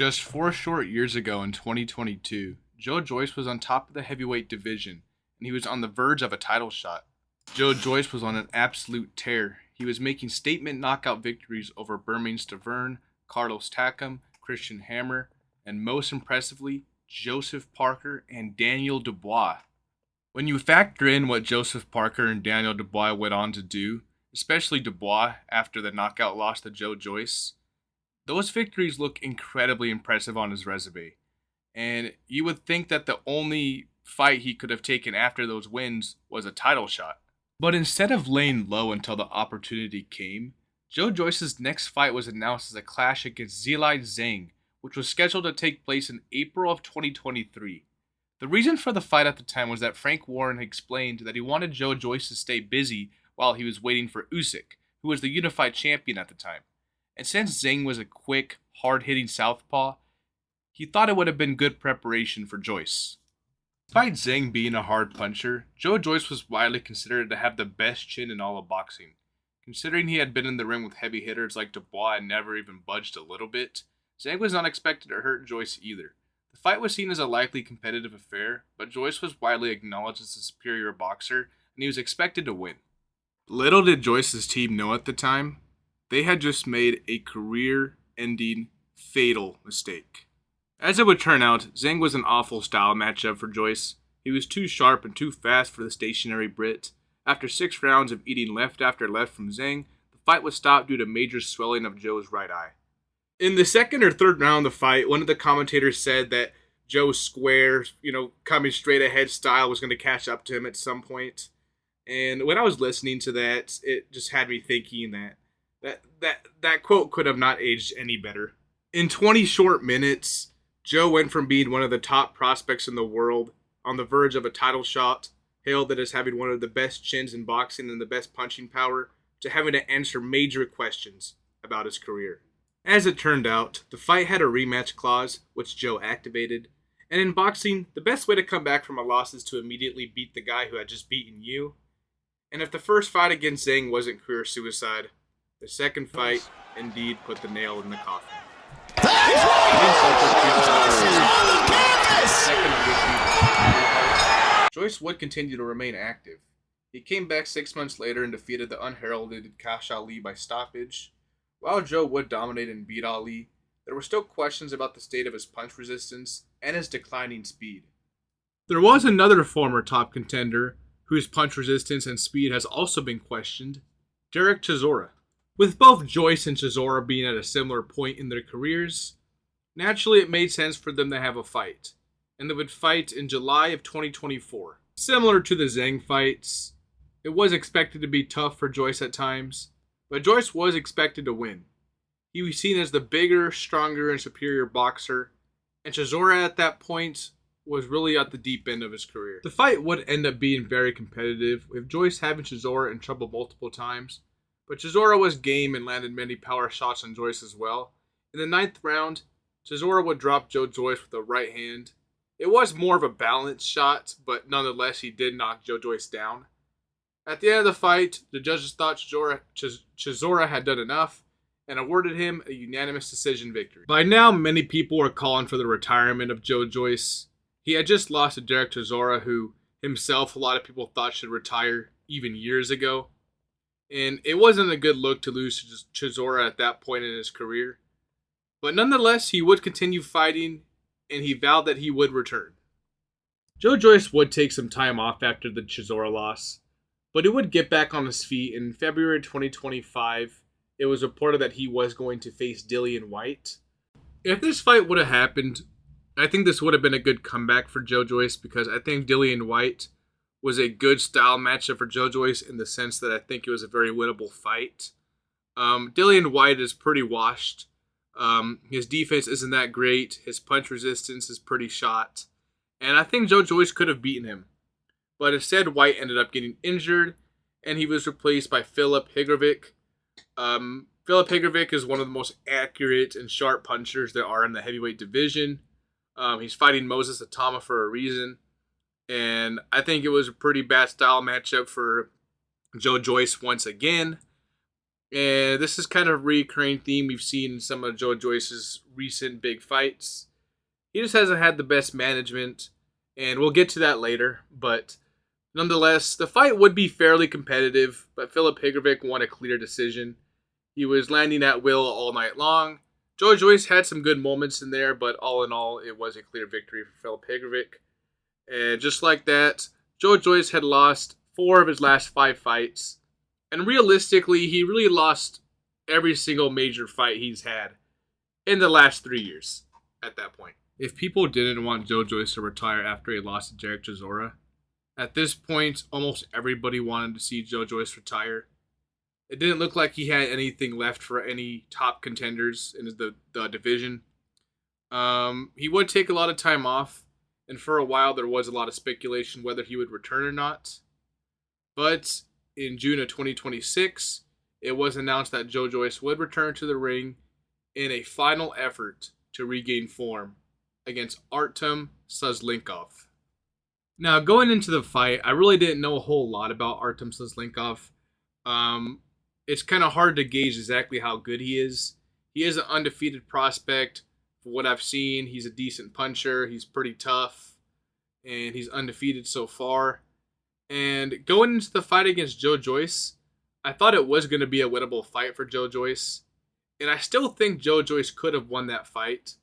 Just 4 short years ago in 2022, Joe Joyce was on top of the heavyweight division, and he was on the verge of a title shot. Joe Joyce was on an absolute tear. He was making statement knockout victories over Bermane Stiverne, Carlos Takam, Christian Hammer, and most impressively, Joseph Parker and Daniel Dubois. When you factor in what Joseph Parker and Daniel Dubois went on to do, especially Dubois after the knockout loss to Joe Joyce, those victories look incredibly impressive on his resume. And you would think that the only fight he could have taken after those wins was a title shot. But instead of laying low until the opportunity came, Joe Joyce's next fight was announced as a clash against Zhilei Zhang, which was scheduled to take place in April of 2023. The reason for the fight at the time was that Frank Warren explained that he wanted Joe Joyce to stay busy while he was waiting for Usyk, who was the unified champion at the time. And since Zhang was a quick, hard-hitting southpaw, he thought it would have been good preparation for Joyce. Despite Zhang being a hard puncher, Joe Joyce was widely considered to have the best chin in all of boxing. Considering he had been in the ring with heavy hitters like Dubois and never even budged a little bit, Zhang was not expected to hurt Joyce either. The fight was seen as a likely competitive affair, but Joyce was widely acknowledged as a superior boxer, and he was expected to win. Little did Joyce's team know at the time, they had just made a career-ending, fatal mistake. As it would turn out, Zhang was an awful style matchup for Joyce. He was too sharp and too fast for the stationary Brit. After 6 rounds of eating left after left from Zhang, the fight was stopped due to major swelling of Joe's right eye. In the second or third round of the fight, one of the commentators said that Joe's square, coming straight ahead style was going to catch up to him at some point. And when I was listening to that, it just had me thinking that quote could have not aged any better. In 20 short minutes, Joe went from being one of the top prospects in the world, on the verge of a title shot, hailed as having one of the best chins in boxing and the best punching power, to having to answer major questions about his career. As it turned out, the fight had a rematch clause, which Joe activated, and in boxing, the best way to come back from a loss is to immediately beat the guy who had just beaten you. And if the first fight against Zhang wasn't career suicide, the second fight indeed put the nail in the coffin. Joyce would continue to remain active. He came back 6 months later and defeated the unheralded Cash Ali by stoppage. While Joe would dominate and beat Ali, there were still questions about the state of his punch resistance and his declining speed. There was another former top contender whose punch resistance and speed has also been questioned, Derek Chisora. With both Joyce and Chisora being at a similar point in their careers, naturally it made sense for them to have a fight, and they would fight in July of 2024. Similar to the Zhang fights, it was expected to be tough for Joyce at times, but Joyce was expected to win. He was seen as the bigger, stronger, and superior boxer, and Chisora at that point was really at the deep end of his career. The fight would end up being very competitive, with Joyce having Chisora in trouble multiple times, but Chisora was game and landed many power shots on Joyce as well. In the 9th round, Chisora would drop Joe Joyce with a right hand. It was more of a balanced shot, but nonetheless he did knock Joe Joyce down. At the end of the fight, the judges thought Chisora had done enough and awarded him a unanimous decision victory. By now, many people were calling for the retirement of Joe Joyce. He had just lost to Derek Chisora, who himself a lot of people thought should retire even years ago. And it wasn't a good look to lose Chisora at that point in his career. But nonetheless, he would continue fighting, and he vowed that he would return. Joe Joyce would take some time off after the Chisora loss, but he would get back on his feet. In February 2025, it was reported that he was going to face Dillian Whyte. If this fight would have happened, I think this would have been a good comeback for Joe Joyce, because I think Dillian Whyte was a good style matchup for Joe Joyce in the sense that I think it was a very winnable fight. Dillian Whyte is pretty washed. His defense isn't that great. His punch resistance is pretty shot. And I think Joe Joyce could have beaten him. But instead, Whyte ended up getting injured, and he was replaced by Filip Hrgovic. Filip Hrgovic is one of the most accurate and sharp punchers there are in the heavyweight division. He's fighting Moses Atama for a reason. And I think it was a pretty bad style matchup for Joe Joyce once again. And this is kind of a recurring theme we've seen in some of Joe Joyce's recent big fights. He just hasn't had the best management, and we'll get to that later. But nonetheless, the fight would be fairly competitive, but Filip Hrgovic won a clear decision. He was landing at will all night long. Joe Joyce had some good moments in there, but all in all, it was a clear victory for Filip Hrgovic. And just like that, Joe Joyce had lost 4 of his last 5 fights. And realistically, he really lost every single major fight he's had in the last 3 years at that point. If people didn't want Joe Joyce to retire after he lost to Derek Chisora, at this point, almost everybody wanted to see Joe Joyce retire. It didn't look like he had anything left for any top contenders in the division. He would take a lot of time off, and for a while there was a lot of speculation whether he would return or not. But in June of 2026, it was announced that Joe Joyce would return to the ring in a final effort to regain form against Artem Sazlinkov. Now, going into the fight, I really didn't know a whole lot about Artem Sazlinkov. It's kind of hard to gauge exactly how good he is. He is an undefeated prospect. For what I've seen, he's a decent puncher. He's pretty tough, and he's undefeated so far. And going into the fight against Joe Joyce, I thought it was going to be a winnable fight for Joe Joyce. And I still think Joe Joyce could have won that fight.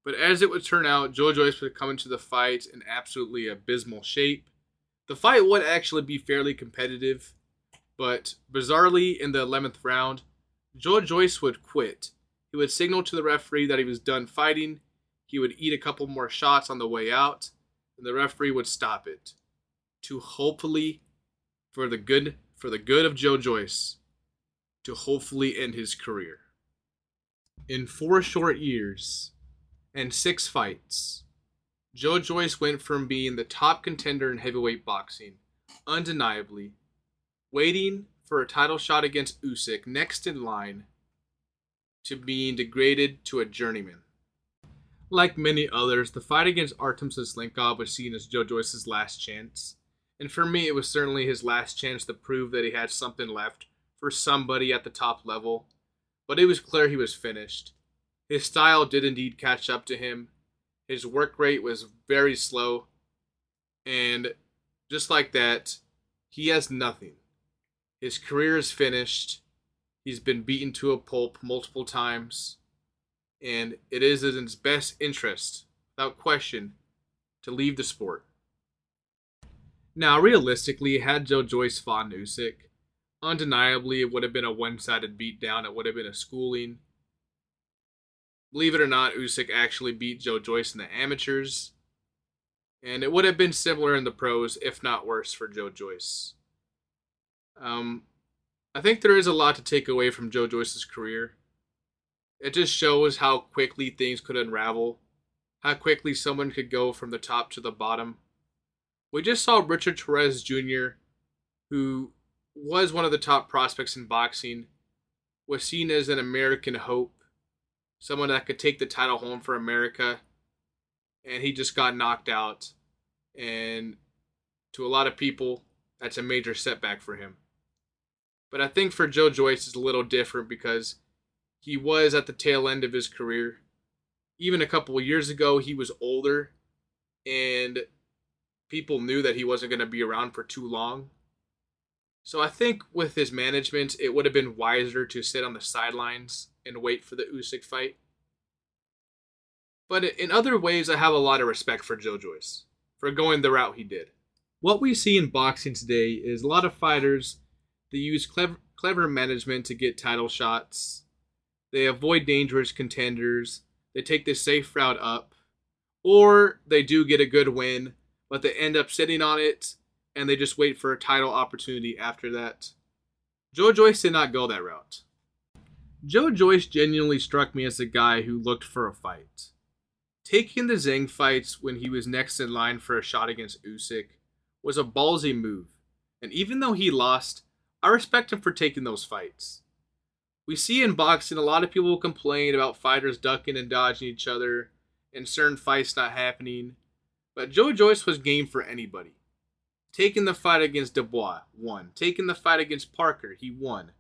But as it would turn out, Joe Joyce would come into the fight in absolutely abysmal shape. The fight would actually be fairly competitive. But bizarrely, in the 11th round, Joe Joyce would quit. He would signal to the referee that he was done fighting. He would eat a couple more shots on the way out. And the referee would stop it. To hopefully, for the good of Joe Joyce, to hopefully end his career. In 4 short years and 6 fights, Joe Joyce went from being the top contender in heavyweight boxing, undeniably, waiting for a title shot against Usyk next in line, to being degraded to a journeyman. Like many others, the fight against Artem Sazlinkov was seen as Joe Joyce's last chance. And for me, it was certainly his last chance to prove that he had something left for somebody at the top level. But it was clear he was finished. His style did indeed catch up to him. His work rate was very slow. And just like that, he has nothing. His career is finished. He's been beaten to a pulp multiple times. And it is in his best interest, without question, to leave the sport. Now, realistically, had Joe Joyce fought Usyk, undeniably it would have been a one-sided beatdown. It would have been a schooling. Believe it or not, Usyk actually beat Joe Joyce in the amateurs. And it would have been similar in the pros, if not worse, for Joe Joyce. I think there is a lot to take away from Joe Joyce's career. It just shows how quickly things could unravel, how quickly someone could go from the top to the bottom. We just saw Richard Torres Jr., who was one of the top prospects in boxing, was seen as an American hope, someone that could take the title home for America, and he just got knocked out. And to a lot of people, that's a major setback for him. But I think for Joe Joyce, it's a little different because he was at the tail end of his career. Even a couple of years ago, he was older, and people knew that he wasn't going to be around for too long. So I think with his management, it would have been wiser to sit on the sidelines and wait for the Usyk fight. But in other ways, I have a lot of respect for Joe Joyce for going the route he did. What we see in boxing today is a lot of fighters that use clever management to get title shots. They avoid dangerous contenders. They take the safe route up. Or they do get a good win, but they end up sitting on it, and they just wait for a title opportunity after that. Joe Joyce did not go that route. Joe Joyce genuinely struck me as a guy who looked for a fight. Taking the Zhang fights when he was next in line for a shot against Usyk was a ballsy move, and even though he lost, I respect him for taking those fights. We see in boxing a lot of people complain about fighters ducking and dodging each other and certain fights not happening, but Joe Joyce was game for anybody. Taking the fight against Dubois, won. Taking the fight against Parker, he won.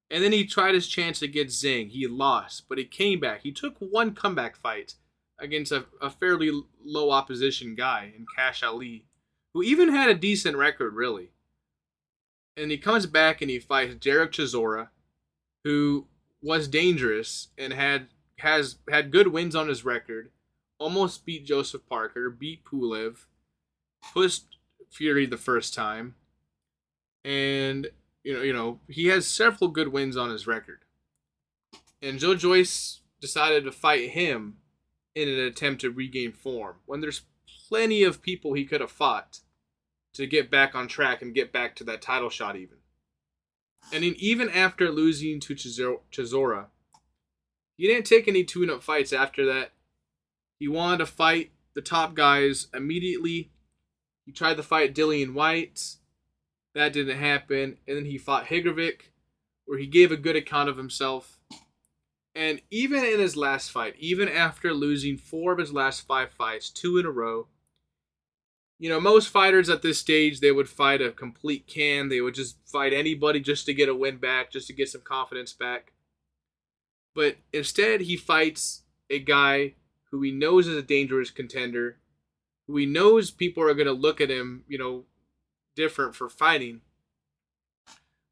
And then he tried his chance against Zhang. He lost, but he came back. He took one comeback fight against a fairly low opposition guy in Cash Ali, who even had a decent record, really. And he comes back and he fights Derek Chisora, who was dangerous and has had good wins on his record. Almost beat Joseph Parker, beat Pulev, pushed Fury the first time, and he has several good wins on his record. And Joe Joyce decided to fight him in an attempt to regain form when there's plenty of people he could have fought to get back on track and get back to that title shot even. And even after losing to Chisora, he didn't take any tune-up fights after that. He wanted to fight the top guys immediately. He tried to fight Dillian White. That didn't happen. And then he fought Higrovic, where he gave a good account of himself. And even in his last fight, even after losing 4 of his last 5 fights, 2 in a row, most fighters at this stage, they would fight a complete can. They would just fight anybody just to get a win back, just to get some confidence back. But instead, he fights a guy who he knows is a dangerous contender, who he knows people are going to look at him, different for fighting.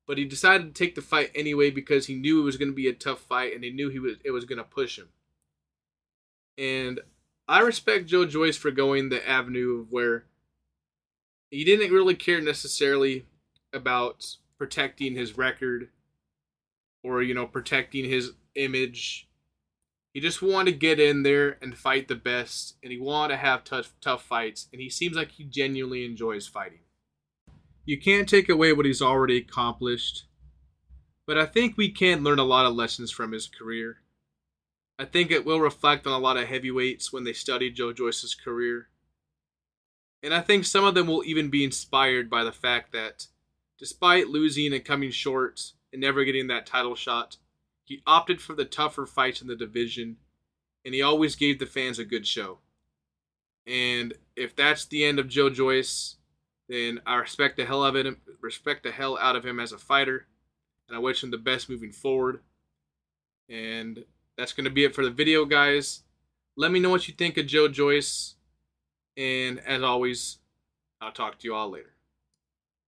But he decided to take the fight anyway because he knew it was going to be a tough fight and he knew it was going to push him. And I respect Joe Joyce for going the avenue of where he didn't really care necessarily about protecting his record or, protecting his image. He just wanted to get in there and fight the best, and he wanted to have tough fights, and he seems like he genuinely enjoys fighting. You can't take away what he's already accomplished, but I think we can learn a lot of lessons from his career. I think it will reflect on a lot of heavyweights when they study Joe Joyce's career. And I think some of them will even be inspired by the fact that despite losing and coming short and never getting that title shot, he opted for the tougher fights in the division, and he always gave the fans a good show. And if that's the end of Joe Joyce, then I respect the hell out of him as a fighter, and I wish him the best moving forward. And that's going to be it for the video, guys. Let me know what you think of Joe Joyce, and as always, I'll talk to you all later.